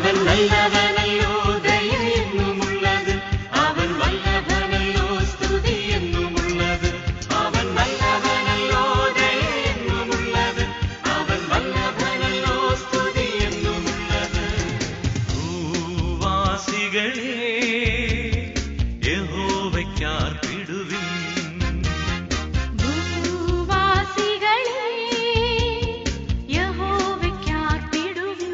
അവൻ നല്ലവനല്ലോ, ദയയെന്നുമുള്ളത്. അവൻ വല്ലഭനല്ലോ, സ്തുതി എന്നുമുള്ളത്. അവൻ നല്ലവനല്ലോ, ദയയെന്നുമുള്ളത്. അവൻ വല്ലഭനല്ലോ, സ്തുതി എന്നുമുള്ളത്. ഭൂവാസികളെ യഹോവയ്ക്കാർപ്പിടുവിൻ. ഭൂവാസികളെ യഹോവയ്ക്കാർപ്പിടുവിൻ.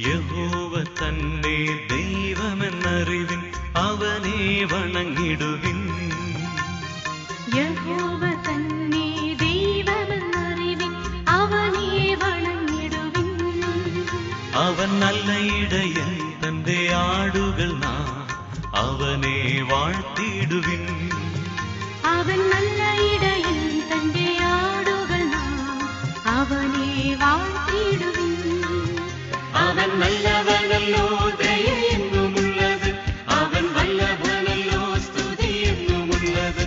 യഹോവ തന്നെ ദൈവമെന്നറിവിൻ, അവനെ വണങ്ങിടുവിൻ. യഹോവ തന്നെ ദൈവമെന്നറിവിൻ, അവനെ വണങ്ങിടുവിൻ. അവൻ നല്ല ഇടയൻ, തന്റെ ആടുകൾ നാം അവനെ വാഴ്ത്തിടുവിൻ. അവൻ നല്ല ഇടയൻ, തന്റെ ആടുകൾ നാം അവനെ വാഴ്ത്തിടുവിൻ. അവൻ നല്ലവനല്ലോ, ദയയെന്നുമുള്ളത്. അവൻ വല്ലഭനല്ലോ, സ്തുതി എന്നുമുള്ളത്.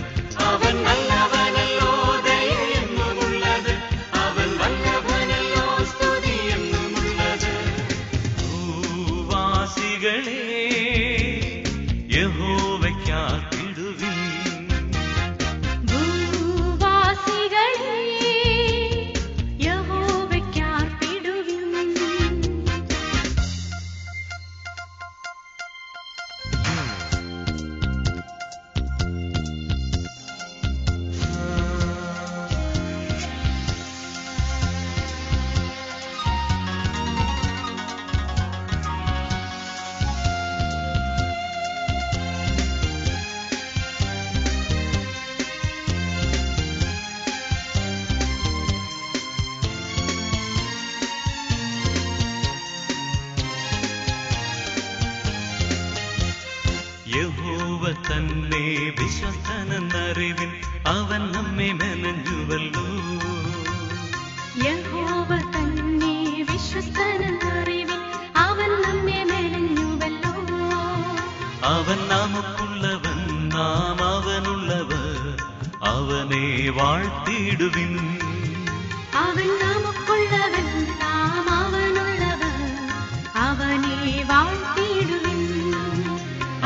അവൻ നല്ലവനല്ലോ, ദയയെന്നുമുള്ളത്. അവൻ വല്ലഭനല്ലോ, സ്തുതി എന്നുമുള്ളത്. ഭൂവാസികളെ യഹോവയ്ക്കാർപ്പിടുവിൻ. ഭൂവാസികളെ യഹോവയ്ക്കാർപ്പിടുവിൻ. യഹോവ തന്നെ വിശ്വസ്തനെന്നറിവിൻ, അവൻ നമ്മെ മെനഞ്ഞുവല്ലോ. യഹോവ തന്നെ വിശ്വസ്തനെന്നറിവിൻ, അവൻ നമ്മെ മെനഞ്ഞുവല്ലോ. അവൻ നമുക്കുള്ളവൻ, നാം അവനുള്ളവർ, അവനെ വാഴ്ത്തിടുവിൻ. അവൻ നമുക്കുള്ളവൻ, നാം അവനുള്ളവർ, അവനെ വാഴ്ത്തിടുവിൻ.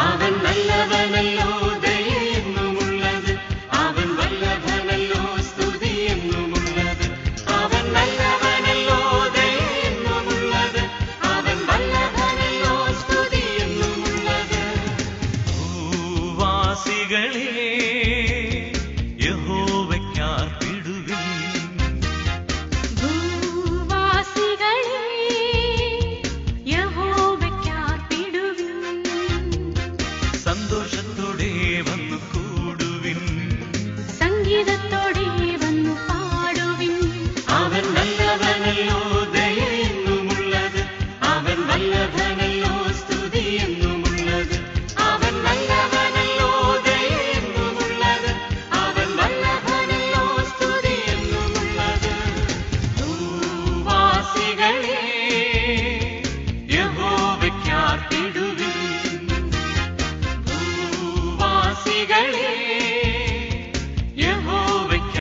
അവൻ നല്ലവനല്ലോ, ദയയെന്നുമുള്ളത്. അവൻ വല്ലഭനല്ലോ, സ്തുതി എന്നുമുള്ളത്. അവൻ നല്ലവനല്ലോ, ദയയെന്നുമുള്ളത്. അവൻ വല്ലഭനല്ലോ, സ്തുതി എന്നുമുള്ളത്. ഭൂവാസികളെ യഹോവയ്ക്കാർപ്പിടുവിൻ. ഭൂവാസികളെ യഹോവയ്ക്കാർപ്പിടുവിൻ. സന്തോഷത്തോടെ വന്നു കൂടുവിൻ. സംഗീതത്തോടെ വന്നു പാടുവിൻ. അവൻ നല്ലവനല്ലോ, ദയയെന്നുമുള്ളത്. അവൻ വല്ലഭനല്ലോ, സ്തുതി എന്നുമുള്ളത്. അവൻ നല്ലവനല്ലോ, ദയയെന്നുമുള്ളത്. അവൻ വല്ലഭനല്ലോ, സ്തുതി എന്നുമുള്ളത്. ഭൂവാസികളെ യഹോവയ്ക്കാർപ്പിടുവിൻ. ഭൂവാസികളെ